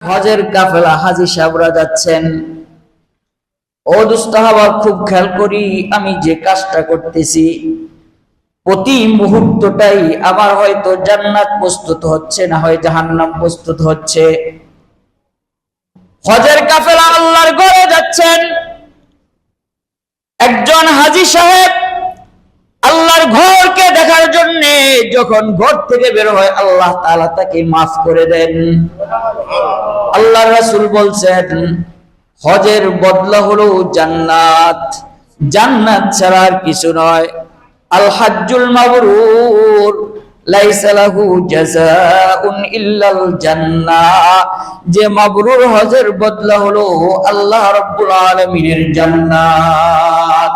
হজের কাফেলা হাজী সাহেবরা যাচ্ছেন। ও দুস্থ হাবা, খুব খেয়াল করি আমি যে কাজটা করতেছি প্রতি মুহূর্তটাই আমার হয়তো জান্নাত প্রস্তুত হচ্ছে, না হয় জাহান্নাম প্রস্তুত হচ্ছে। হজের কাফেলা আল্লাহর ঘরে যাচ্ছেন। একজন হাজী সাহেব আল্লাহর ঘরকে দেখার জন্য যখন ঘর থেকে বের হয়, আল্লাহ তাআলা তাকে মাফ করে দেন। আল্লাহর রাসূল বলছেন, হজের বদলা হলো জান্নাত, জান্নাত ছাড়া আর কিছু নয়। আল হাজ্জুল মাবরুর লাইসা লাহু জাযাউন ইল্লাল জান্নাহ, যে মাবরুর হজের বদলা হলো আল্লাহ রাব্বুল আলামিনের জান্নাত।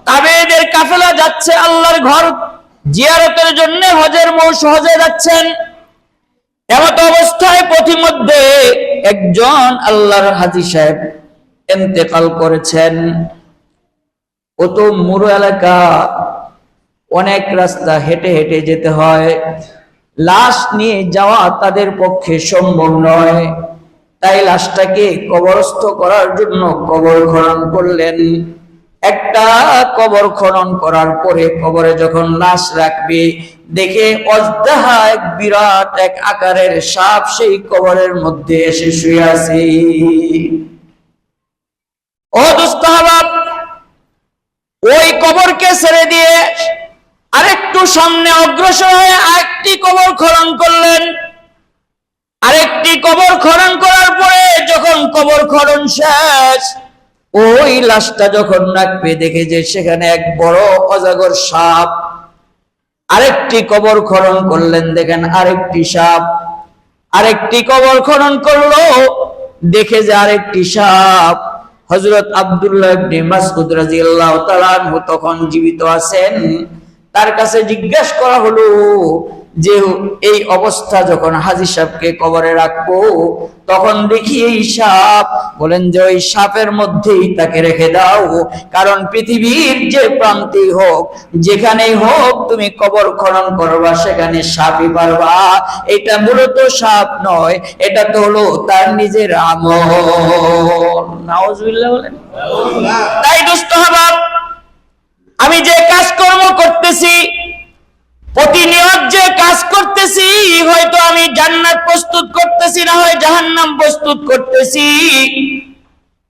তাবেদের কাফেলা যাচ্ছে আল্লাহর ঘর জিয়ারতের জন্য, হজের মৌসুমে হজে যাচ্ছেন। এমত অবস্থায় পথিমধ্যে একজন আল্লাহর হাজী সাহেব ইন্তেকাল করেছেন। ও তো মুরু এলাকা, অনেক রাস্তা হেঁটে হেঁটে যেতে হয়, লাশ নিয়ে যাওয়া তাদের পক্ষে সম্ভব নয়। তাই লাশটাকে কবরস্থ করার জন্য কবর খনন করলেন। একটা কবর খনন করার পরে কবরে যখন লাশ রাখবে, দেখে অজদাহা এক বিরাট এক আকারের সাপ সেই কবরের মধ্যে এসে শুয়ে আছে। ও দোস্ত হাবাব, ওই কবরকে ছেড়ে দিয়ে আরেকটু সামনে অগ্রসর হয়ে আরেকটি কবর খনন করলেন। আরেকটি কবর খনন করার পরে যখন কবর খনন শেষ, ওই লাশটা যখন রাখবে, দেখে যে সেখানে এক বড় অজগর সাপ। আরেকটি কবর খনন করলেন, দেখেন আরেকটি সাপ। আরেকটি কবর খনন করলো, দেখে যে আরেকটি সাপ। হযরত আব্দুল্লাহ ইবনে মাসউদ রাদিয়াল্লাহু তাআলা আনহু তখন জীবিত আছেন। তার কাছে জিজ্ঞাসা করা হলো যে এই অবস্থা যখন হাজী সাহেবকে কবরে রাখবো, তখন দেখি এই সাপ। বলেন যে ওই সাপের মধ্যেই তাকে রেখে দাও, কারণ পৃথিবীর যে প্রান্তেই হোক, যেখানেই হোক, তুমি কবর খনন করবা, সেখানে সাপই পারবা। এটা মূলত সাপ নয়, এটা তো হলো তার নিজের আমল। নাউজুবিল্লাহ বলেন। তাই দোস্ত হাবাব, আমি যে কাজকর্ম করতেছি, প্রতিনিয়ত যে কাজ করতেছি, হয়তো আমি জান্নাত প্রস্তুত করতেছি, না হয় জাহান্নাম প্রস্তুত করতেছি।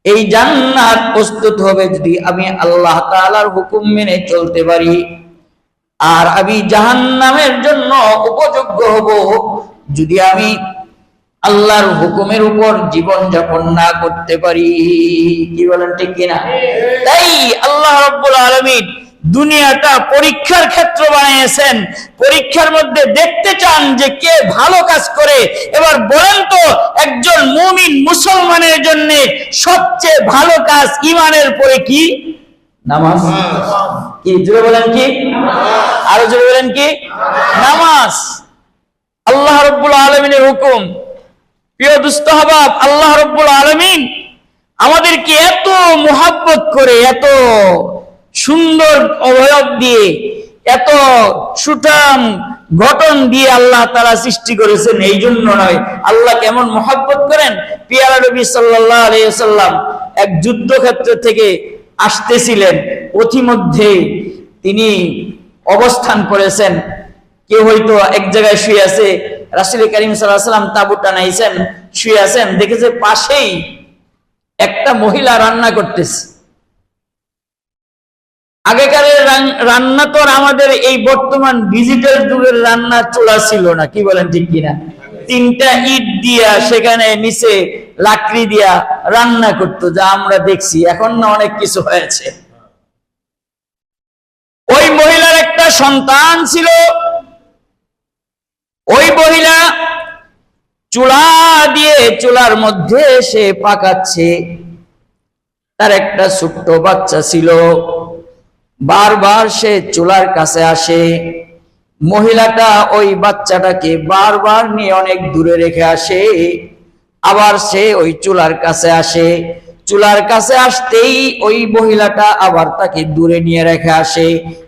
এই জান্নাত প্রস্তুত হবে যদি আমি আল্লাহ তাআলার হুকুম মেনে চলতে পারি, আর আমি জাহান্নামের জন্য উপযোগ্য হব যদি আমি আল্লাহর হুকুমের উপর জীবন যাপন না করতে পারি। কি বলেন, ঠিক কিনা? তাই আল্লাহ রাব্বুল আলামিন দুনিয়াটা পরীক্ষার ক্ষেত্র বানিয়েছেন। পরীক্ষার মধ্যে দেখতে চান যে কে ভালো কাজ করে। এবার বলেন তো, একজন মুমিন মুসলমানের জন্য সবচেয়ে ভালো কাজ ঈমানের পরে কি? নামাজ। কি জোরে বলেন? কি আরো জোরে বলেন? কি নামাজ। আল্লাহ রাব্বুল আলামিনের হুকুম। প্রিয় দোস্ত হাবাব, আল্লাহ রাব্বুল আলামিন আমাদেরকে এত মুহাব্বত করে, এত সুন্দর অবয়ব দিয়ে, এত সুঠাম গঠন দিয়ে আল্লাহ তাআলা সৃষ্টি করেছেন। এই জন্য নয়, আল্লাহ কেমন মুহাব্বত করেন। পিয়ারা নবী সাল্লাল্লাহু আলাইহি ওয়াসাল্লাম এক যুদ্ধক্ষেত্র থেকে আসতেছিলেন, পথিমধ্যে তিনি অবস্থান করেছেন। কেউ হয়তো এক জায়গায় শুয়ে আছে, রাসূল কারীম সাল্লাল্লাহু আলাইহি ওয়াসাল্লাম তাঁবু টানাইছেন, শুয়ে আছেন, দেখেছে পাশেই একটা মহিলা রান্না করতেছে। আগেকারের রান্না তো আমাদের এই বর্তমান ডিজিটাল যুগের রান্না চুলা ছিল না। কি বলেন, ঠিক কিনা? তিনটা ইট দিয়া সেখানে নিচে লাকড়ি দিয়া রান্না করতো, যা আমরা দেখছি। এখন না অনেক কিছু হয়েছে। ওই মহিলার একটা সন্তান ছিল। ওই মহিলা চুলা দিয়ে চুলার মধ্যে সে পাকাচ্ছে। তার একটা ছোট্ট বাচ্চা ছিল। বারবার সে চুলার কাছে আসে। মহিলাটা ওই বাচ্চাটাকে বারবার নিয়ে অনেক দূরে রেখে আসে। আবার সে ওই চুলার কাছে আসে। চুলার কাছে আসতেই ওই মহিলাটা আবার তাকে দূরে নিয়ে রেখে আসে।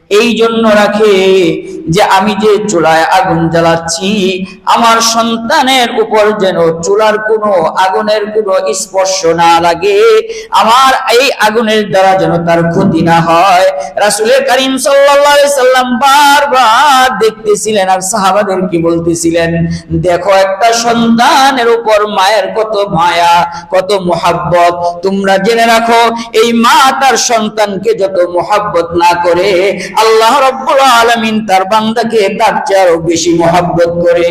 এই জন্য রাখে যে আমি যে চুলায় আগুন জ্বালাচ্ছি আমার সন্তানের উপর যেন চুলার কোনো আগুনের কোনো স্পর্শ না লাগে, আমার এই আগুনের দ্বারা যেন তার ক্ষতি না হয়। রাসূল করিম সাল্লাল্লাহু আলাইহি সাল্লাম বারবার দেখতেছিলেন আর সাহাবাদের কি বলতেছিলেন, দেখো একটা সন্তানের উপর মায়ের কত মায়া, কত মুহাব্বত। তোমরা জেনে রাখো এই মা তার সন্তানকে যত মুহাব্বত না করে, আল্লাহ রাব্বুল আলামিন তার বান্দাকে তার চেয়ে আরো বেশি মুহাব্বত করে।